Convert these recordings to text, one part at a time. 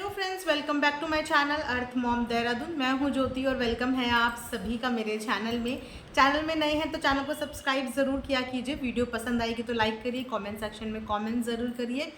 Hello friends, welcome back to my channel earth mom Dehradun. मैं हूं ज्योति और वेलकम है आप सभी का मेरे चैनल में नए हैं तो चैनल को सब्सक्राइब ज़रूर किया कीजिए। वीडियो पसंद आएगी तो लाइक करिए, कमेंट सेक्शन में कमेंट ज़रूर करिए।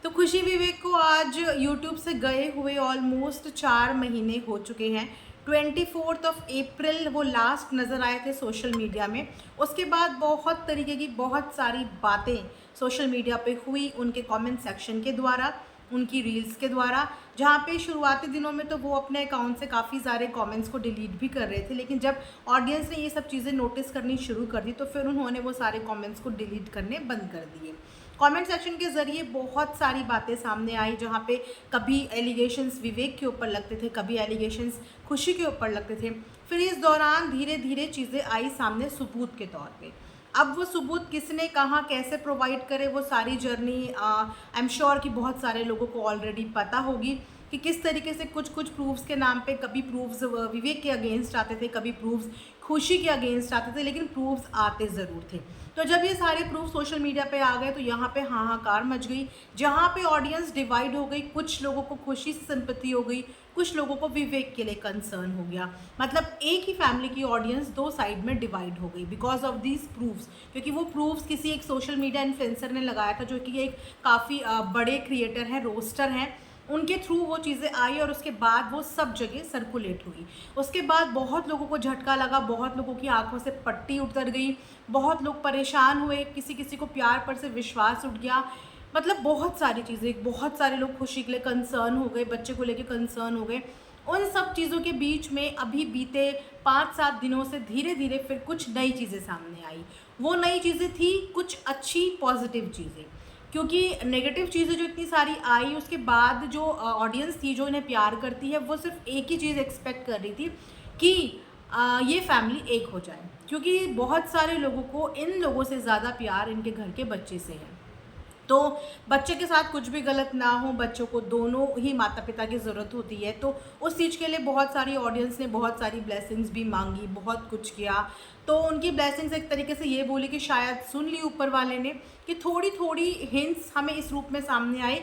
तो खुशी विवेक को आज यूट्यूब से गए हुए ऑलमोस्ट 4 महीने हो चुके हैं। 24 अप्रैल वो लास्ट नज़र आए थे सोशल मीडिया में। उसके बाद बहुत तरीके की बहुत सारी बातें सोशल मीडिया पे हुई उनके कमेंट सेक्शन के द्वारा, उनकी रील्स के द्वारा, जहाँ पे शुरुआती दिनों में तो वो अपने अकाउंट से काफ़ी सारे कमेंट्स को डिलीट भी कर रहे थे, लेकिन जब ऑडियंस ने ये सब चीज़ें नोटिस करनी शुरू कर दी तो फिर उन्होंने वो सारे कमेंट्स को डिलीट करने बंद कर दिए। कमेंट सेक्शन के ज़रिए बहुत सारी बातें सामने आई, जहाँ पे कभी एलिगेशंस विवेक के ऊपर लगते थे, कभी एलिगेशंस खुशी के ऊपर लगते थे। फिर इस दौरान धीरे धीरे चीज़ें आई सामने सबूत के तौर पे। अब वो सबूत किसने कहाँ कैसे प्रोवाइड करे, वो सारी जर्नी आई एम श्योर कि बहुत सारे लोगों को ऑलरेडी पता होगी कि किस तरीके से कुछ कुछ प्रूफ्स के नाम पे कभी प्रूफ्स विवेक के अगेंस्ट आते थे, कभी प्रूफ्स खुशी के अगेंस्ट आते थे, लेकिन प्रूफ्स आते ज़रूर थे। तो जब ये सारे प्रूफ सोशल मीडिया पे आ गए तो यहाँ पे हाहाकार मच गई, जहाँ पे ऑडियंस डिवाइड हो गई। कुछ लोगों को खुशी से सिंपैथी हो गई, कुछ लोगों को विवेक के लिए कंसर्न हो गया। मतलब एक ही फैमिली की ऑडियंस दो साइड में डिवाइड हो गई बिकॉज ऑफ दीज प्रूफ्स, क्योंकि वो प्रूफ्स किसी एक सोशल मीडिया इन्फ्लुएंसर ने लगाया था, जो कि एक काफ़ी बड़े क्रिएटर हैं, रोस्टर हैं। उनके थ्रू वो चीज़ें आई और उसके बाद वो सब जगह सर्कुलेट हुई। उसके बाद बहुत लोगों को झटका लगा, बहुत लोगों की आंखों से पट्टी उतर गई, बहुत लोग परेशान हुए, किसी किसी को प्यार पर से विश्वास उठ गया। मतलब बहुत सारी चीज़ें, बहुत सारे लोग खुशी के लिए कंसर्न हो गए, बच्चे को लेके कंसर्न हो गए। उन सब चीज़ों के बीच में अभी बीते 5-7 दिनों से धीरे धीरे फिर कुछ नई चीज़ें सामने आई। वो नई चीज़ें थी कुछ अच्छी पॉजिटिव चीज़ें, क्योंकि नेगेटिव चीज़ें जो इतनी सारी आई उसके बाद जो ऑडियंस थी जो इन्हें प्यार करती है, वो सिर्फ एक ही चीज़ एक्सपेक्ट कर रही थी कि ये फैमिली एक हो जाए, क्योंकि बहुत सारे लोगों को इन लोगों से ज़्यादा प्यार इनके घर के बच्चे से है। तो बच्चे के साथ कुछ भी गलत ना हो, बच्चों को दोनों ही माता पिता की ज़रूरत होती है, तो उस चीज़ के लिए बहुत सारी ऑडियंस ने बहुत सारी ब्लेसिंग्स भी मांगी, बहुत कुछ किया। तो उनकी ब्लेसिंग्स एक तरीके से ये बोली कि शायद सुन ली ऊपर वाले ने, कि थोड़ी थोड़ी हिंट्स हमें इस रूप में सामने आए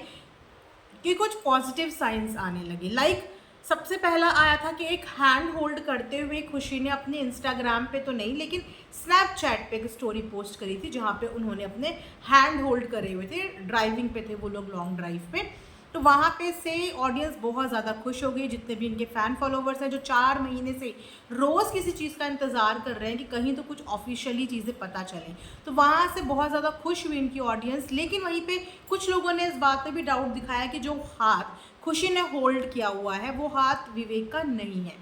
कि कुछ पॉजिटिव साइंस आने लगे। लाइक सबसे पहला आया था कि एक हैंड होल्ड करते हुए खुशी ने अपने इंस्टाग्राम पे तो नहीं लेकिन स्नैपचैट पे एक स्टोरी पोस्ट करी थी, जहाँ पे उन्होंने अपने हैंड होल्ड करे हुए थे, ड्राइविंग पे थे वो लोग, लॉन्ग ड्राइव पे। तो वहाँ पे से ऑडियंस बहुत ज़्यादा खुश हो गई, जितने भी इनके फ़ैन फॉलोवर्स हैं जो 4 महीने से रोज़ किसी चीज़ का इंतज़ार कर रहे हैं कि कहीं तो कुछ ऑफिशियली चीज़ें पता चलें। तो वहाँ से बहुत ज़्यादा खुश हुई इनकी ऑडियंस। लेकिन वहीं पे कुछ लोगों ने इस बात पे भी डाउट दिखाया कि जो हाथ खुशी ने होल्ड किया हुआ है वो हाथ विवेक का नहीं है।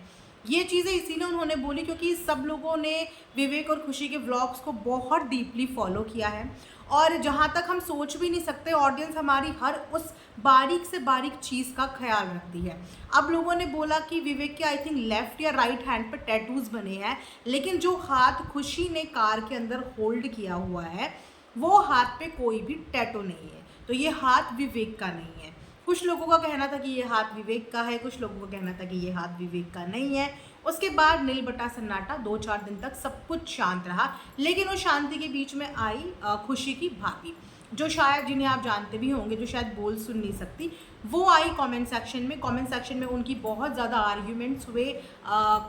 ये चीज़ें इसीलिए उन्होंने बोली क्योंकि सब लोगों ने विवेक और खुशी के व्लॉग्स को बहुत डीपली फॉलो किया है, और जहाँ तक हम सोच भी नहीं सकते ऑडियंस हमारी हर उस बारीक से बारीक चीज़ का ख्याल रखती है। अब लोगों ने बोला कि विवेक के आई थिंक लेफ़्ट या राइट हैंड पर टैटूज़ बने हैं, लेकिन जो हाथ खुशी ने कार के अंदर होल्ड किया हुआ है वो हाथ पे कोई भी टैटू नहीं है, तो ये हाथ विवेक का नहीं है। कुछ लोगों का कहना था कि ये हाथ विवेक का है, कुछ लोगों का कहना था कि ये हाथ विवेक का नहीं है। उसके बाद नील बटा सन्नाटा, 2-4 दिन तक सब कुछ शांत रहा, लेकिन उस शांति के बीच में आई खुशी की भाभी, जो शायद जिन्हें आप जानते भी होंगे, जो शायद बोल सुन नहीं सकती, वो आई कमेंट सेक्शन में। कमेंट सेक्शन में उनकी बहुत ज़्यादा आर्ग्यूमेंट्स हुए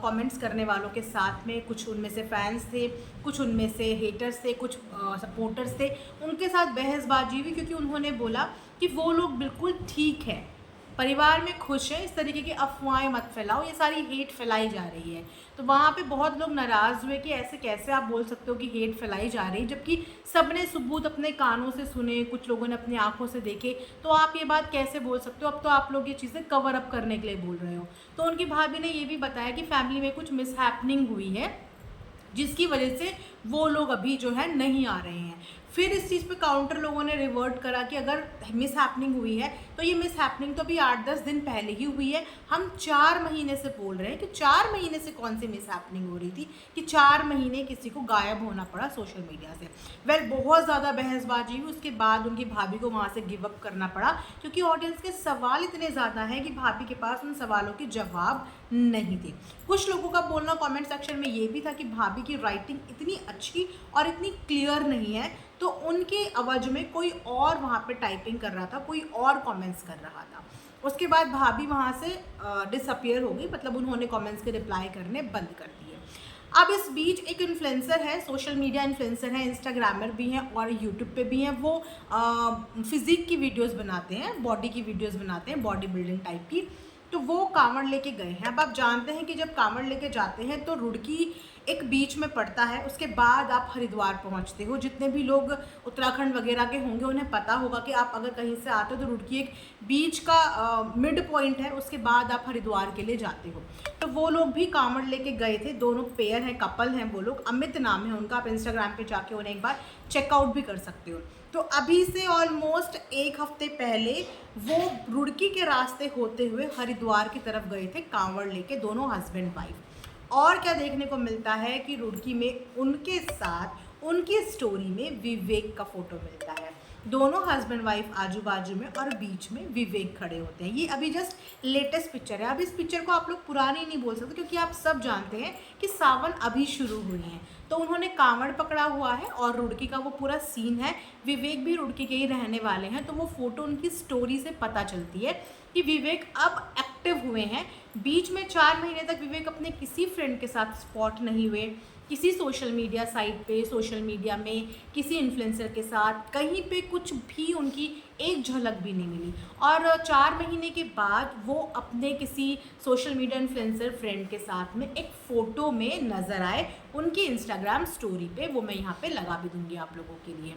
कमेंट्स करने वालों के साथ में। कुछ उनमें से फैंस थे, कुछ उनमें से हेटर्स थे, कुछ सपोर्टर्स थे। उनके साथ बहसबाजी हुई क्योंकि उन्होंने बोला कि वो लोग बिल्कुल ठीक है, परिवार में खुश है, इस तरीके की अफवाहें मत फैलाओ, ये सारी हेट फैलाई जा रही है। तो वहाँ पे बहुत लोग नाराज़ हुए कि ऐसे कैसे आप बोल सकते हो कि हेट फैलाई जा रही है, जबकि सबने सबूत अपने कानों से सुने, कुछ लोगों ने अपनी आंखों से देखे, तो आप ये बात कैसे बोल सकते हो? अब तो आप लोग ये चीज़ें कवर अप करने के लिए बोल रहे हो। तो उनकी भाभी ने ये भी बताया कि फैमिली में कुछ मिसहैपनिंग हुई है, जिसकी वजह से वो लोग अभी जो है नहीं आ रहे हैं। फिर इस चीज़ पे काउंटर लोगों ने रिवर्ट करा कि अगर मिस हैपनिंग हुई है तो ये मिस हैपनिंग तो अभी 8-10 दिन पहले ही हुई है। हम 4 महीने से बोल रहे हैं कि 4 महीने से कौन सी मिस हैपनिंग हो रही थी कि 4 महीने किसी को गायब होना पड़ा सोशल मीडिया से। वेल बहुत ज़्यादा बहसबाजी हुई, उसके बाद उनकी भाभी को वहाँ से गिव अप करना पड़ा, क्योंकि ऑडियंस के सवाल इतने ज़्यादा हैं कि भाभी के पास उन सवालों के जवाब नहीं थी। कुछ लोगों का बोलना कमेंट सेक्शन में ये भी था कि भाभी की राइटिंग इतनी अच्छी और इतनी क्लियर नहीं है, तो उनके आवाज़ में कोई और वहाँ पे टाइपिंग कर रहा था, कोई और कमेंट्स कर रहा था। उसके बाद भाभी वहाँ से डिसअपियर हो गई, मतलब उन्होंने कमेंट्स के रिप्लाई करने बंद कर दिए। अब इस बीच एक इन्फ्लुएंसर है, सोशल मीडिया इन्फ्लुएंसर है, इंस्टाग्रामर भी हैं और यूट्यूब पे भी हैं। वो फिजिक की वीडियोस बनाते हैं, बॉडी की वीडियोस बनाते हैं, बॉडी बिल्डिंग टाइप की। तो वो कांवड़ लेके गए हैं। अब आप जानते हैं कि जब कांवड़ लेके जाते हैं तो रुड़की एक बीच में पड़ता है, उसके बाद आप हरिद्वार पहुंचते हो। जितने भी लोग उत्तराखंड वगैरह के होंगे उन्हें पता होगा कि आप अगर कहीं से आते हो तो रुड़की एक बीच का मिड पॉइंट है, उसके बाद आप हरिद्वार के लिए जाते हो। तो वो लोग भी कांवड़ लेके गए थे, दोनों पेयर हैं, कपल हैं वो लोग, अमित नाम है उनका। आप इंस्टाग्राम पे जाके उन्हें एक बार चेकआउट भी कर सकते हो। तो अभी से ऑलमोस्ट एक हफ्ते पहले वो रुड़की के रास्ते होते हुए हरिद्वार की तरफ गए थे कांवड़ लेके, दोनों हस्बैंड वाइफ। और क्या देखने को मिलता है कि रुड़की में उनके साथ उनकी स्टोरी में विवेक का फोटो मिलता है। दोनों हस्बैंड वाइफ आजू बाजू में और बीच में विवेक खड़े होते हैं। ये अभी जस्ट लेटेस्ट पिक्चर है। अब इस पिक्चर को आप लोग पुरानी नहीं बोल सकते, क्योंकि आप सब जानते हैं कि सावन अभी शुरू हुई है। तो उन्होंने कांवड़ पकड़ा हुआ है और रुड़की का वो पूरा सीन है। विवेक भी रुड़की के ही रहने वाले हैं, तो वो फोटो उनकी स्टोरी से पता चलती है कि विवेक अब एक्टिव हुए हैं। बीच में 4 महीने तक विवेक अपने किसी फ्रेंड के साथ स्पॉट नहीं हुए, किसी सोशल मीडिया साइट पे, सोशल मीडिया में किसी इन्फ्लुएंसर के साथ कहीं पे कुछ भी उनकी एक झलक भी नहीं मिली। और 4 महीने के बाद वो अपने किसी सोशल मीडिया इन्फ्लुएंसर फ्रेंड के साथ में एक फ़ोटो में नज़र आए उनकी इंस्टाग्राम स्टोरी पे। वो मैं यहाँ पे लगा भी दूँगी आप लोगों के लिए।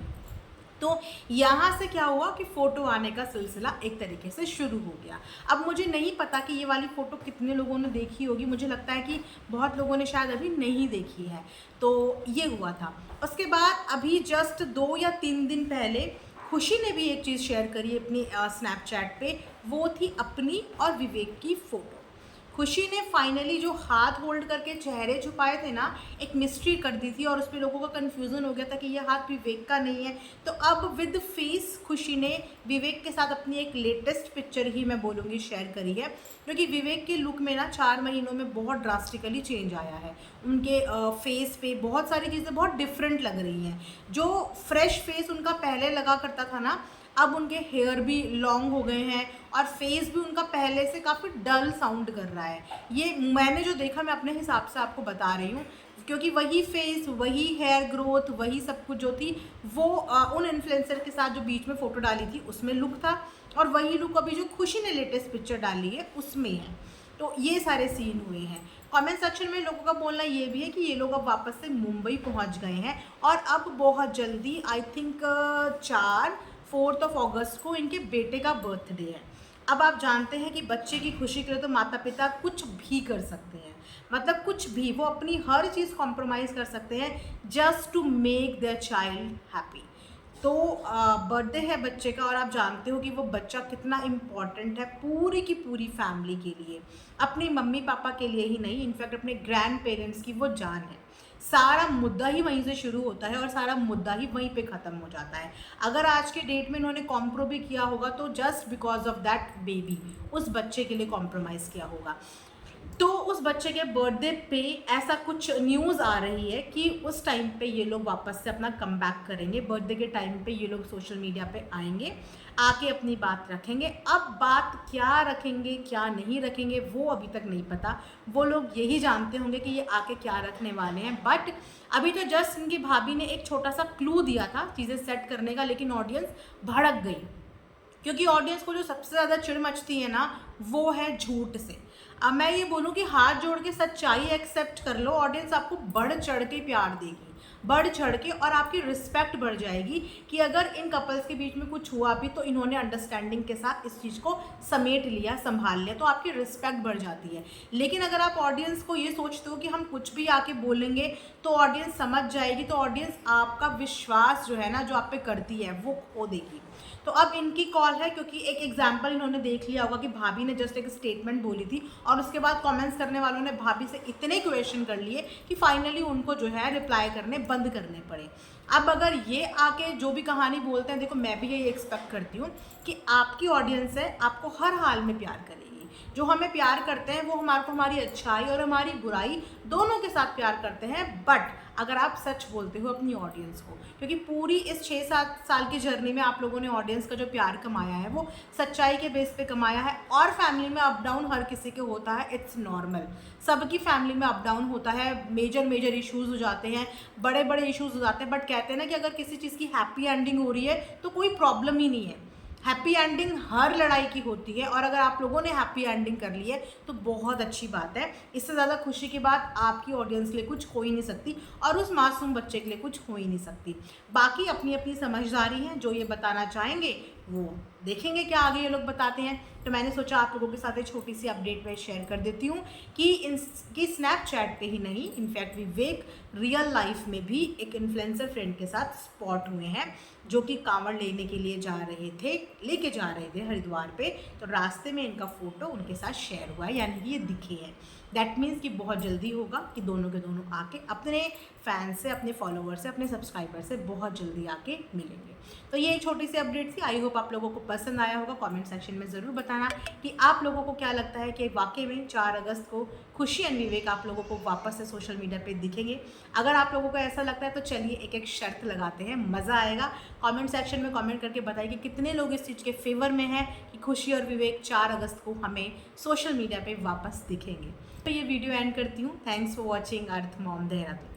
तो यहाँ से क्या हुआ कि फ़ोटो आने का सिलसिला एक तरीके से शुरू हो गया। अब मुझे नहीं पता कि ये वाली फ़ोटो कितने लोगों ने देखी होगी, मुझे लगता है कि बहुत लोगों ने शायद अभी नहीं देखी है। तो ये हुआ था। उसके बाद अभी जस्ट 2 या 3 दिन पहले खुशी ने भी एक चीज़ शेयर करी अपनी स्नैपचैट पे, वो थी अपनी और विवेक की फ़ोटो। खुशी ने फाइनली जो हाथ होल्ड करके चेहरे छुपाए थे ना, एक मिस्ट्री कर दी थी और उस पर लोगों का कन्फ्यूज़न हो गया था कि ये हाथ विवेक का नहीं है। तो अब विद फेस खुशी ने विवेक के साथ अपनी एक लेटेस्ट पिक्चर ही मैं बोलूँगी शेयर करी है, क्योंकि विवेक के लुक में ना 4 महीनों में बहुत ड्रास्टिकली चेंज आया है। उनके फेस पे बहुत सारी चीज़ें बहुत डिफरेंट लग रही हैं। जो फ्रेश फेस उनका पहले लगा करता था ना, अब उनके हेयर भी लॉन्ग हो गए हैं और फेस भी उनका पहले से काफ़ी डल साउंड कर रहा है। ये मैंने जो देखा मैं अपने हिसाब से आपको बता रही हूँ, क्योंकि वही फेस, वही हेयर ग्रोथ, वही सब कुछ जो थी वो उन इन्फ्लुएंसर के साथ जो बीच में फ़ोटो डाली थी उसमें लुक था, और वही लुक अभी जो खुशी ने लेटेस्ट पिक्चर डाली है उसमें है। तो ये सारे सीन हुए हैं। कमेंट सेक्शन में लोगों का बोलना ये भी है कि ये लोग अब वापस से मुंबई पहुंच गए हैं और अब बहुत जल्दी आई थिंक 4 अगस्त को इनके बेटे का बर्थडे है। अब आप जानते हैं कि बच्चे की खुशी के लिए तो माता पिता कुछ भी कर सकते हैं, मतलब कुछ भी, वो अपनी हर चीज़ कॉम्प्रोमाइज़ कर सकते हैं just to make their child happy. तो बर्थडे है बच्चे का और आप जानते हो कि वो बच्चा कितना इम्पॉर्टेंट है पूरी की पूरी फैमिली के लिए, अपने मम्मी पापा के लिए ही नहीं, इनफैक्ट अपने ग्रैंड पेरेंट्स की वो जान है। सारा मुद्दा ही वहीं से शुरू होता है और सारा मुद्दा ही वहीं पे ख़त्म हो जाता है। अगर आज के डेट में इन्होंने कॉम्प्रो भी किया होगा तो just because of that baby, उस बच्चे के लिए कॉम्प्रोमाइज़ किया होगा। तो उस बच्चे के बर्थडे पे ऐसा कुछ न्यूज़ आ रही है कि उस टाइम पे ये लोग वापस से अपना कम बैक करेंगे। बर्थडे के टाइम पे ये लोग सोशल मीडिया पे आएंगे, आके अपनी बात रखेंगे। अब बात क्या रखेंगे क्या नहीं रखेंगे वो अभी तक नहीं पता, वो लोग यही जानते होंगे कि ये आके क्या रखने वाले हैं। बट अभी तो जस्ट इनकी भाभी ने एक छोटा सा क्लू दिया था चीज़ें सेट करने का, लेकिन ऑडियंस भड़क गई, क्योंकि ऑडियंस को जो सबसे ज़्यादा चिढ़ मचती है ना वो है झूठ से। अब मैं ये बोलूँ कि हाथ जोड़ के सच्चाई एक्सेप्ट कर लो, ऑडियंस आपको बढ़ चढ़ के प्यार देगी, बढ़ चढ़ के, और आपकी रिस्पेक्ट बढ़ जाएगी कि अगर इन कपल्स के बीच में कुछ हुआ भी तो इन्होंने अंडरस्टैंडिंग के साथ इस चीज़ को समेट लिया, संभाल लिया, तो आपकी रिस्पेक्ट बढ़ जाती है। लेकिन अगर आप ऑडियंस को ये सोचते हो कि हम कुछ भी आके बोलेंगे तो ऑडियंस समझ जाएगी, तो ऑडियंस आपका विश्वास जो है ना, जो आप पे करती है, वो खो देगी। तो अब इनकी कॉल है, क्योंकि एक एग्जाम्पल इन्होंने देख लिया होगा कि भाभी ने जस्ट एक स्टेटमेंट बोली थी और उसके बाद कमेंट्स करने वालों ने भाभी से इतने क्वेश्चन कर लिए कि फाइनली उनको जो है रिप्लाई करने बंद करने पड़े। अब अगर ये आके जो भी कहानी बोलते हैं, देखो मैं भी यही एक्सपेक्ट करती हूँ कि आपकी ऑडियंस है, आपको हर हाल में प्यार करेगी, जो हमें प्यार करते हैं वो हमारे को हमारी अच्छाई और हमारी बुराई दोनों के साथ प्यार करते हैं। बट अगर आप सच बोलते हो अपनी ऑडियंस को, क्योंकि पूरी इस 6-7 साल की जर्नी में आप लोगों ने ऑडियंस का जो प्यार कमाया है वो सच्चाई के बेस पे कमाया है। और फैमिली में अप डाउन हर किसी के होता है, इट्स नॉर्मल। सबकी फैमिली में अप डाउन होता है, मेजर इश्यूज हो जाते हैं, बड़े बड़े इश्यूज हो जाते हैं। बट कहते हैं ना कि अगर किसी चीज़ की हैप्पी एंडिंग हो रही है तो कोई प्रॉब्लम ही नहीं है। हैप्पी एंडिंग हर लड़ाई की होती है, और अगर आप लोगों ने हैप्पी एंडिंग कर ली है तो बहुत अच्छी बात है। इससे ज़्यादा खुशी की बात आपकी ऑडियंस के लिए कुछ हो ही नहीं सकती, और उस मासूम बच्चे के लिए कुछ हो ही नहीं सकती। बाकी अपनी अपनी समझदारी है, जो ये बताना चाहेंगे वो देखेंगे क्या आगे ये लोग बताते हैं। तो मैंने सोचा आप लोगों के साथ एक छोटी सी अपडेट मैं शेयर कर देती हूँ कि स्नैपचैट पे ही नहीं, इनफैक्ट विवेक रियल लाइफ में भी एक इन्फ्लुएंसर फ्रेंड के साथ स्पॉट हुए हैं, जो कि कांवड़ लेके जा रहे थे हरिद्वार पे। तो रास्ते में इनका फोटो उनके साथ शेयर हुआ है, यानी कि ये दिखे हैं। दैट मीन्स कि बहुत जल्दी होगा कि दोनों के दोनों आके अपने फैन से, अपने फॉलोवर से, अपने सब्सक्राइबर से बहुत जल्दी आके मिलेंगे। तो ये एक छोटी सी अपडेट थी। आई होप आप लोगों को पसंद आया होगा। कमेंट सेक्शन में ज़रूर बताना कि आप लोगों को क्या लगता है कि वाकई में 4 अगस्त को खुशी एंड विवेक आप लोगों को वापस से सोशल मीडिया पे दिखेंगे। अगर आप लोगों को ऐसा लगता है तो चलिए एक एक शर्त लगाते हैं, मज़ा आएगा। कमेंट सेक्शन में कमेंट करके बताइए कि कितने लोग इस चीज़ के फेवर में हैं कि खुशी और विवेक 4 अगस्त को हमें सोशल मीडिया पे वापस दिखेंगे। तो ये वीडियो एंड करती हूँ। Thanks for watching earth mom Dehradun.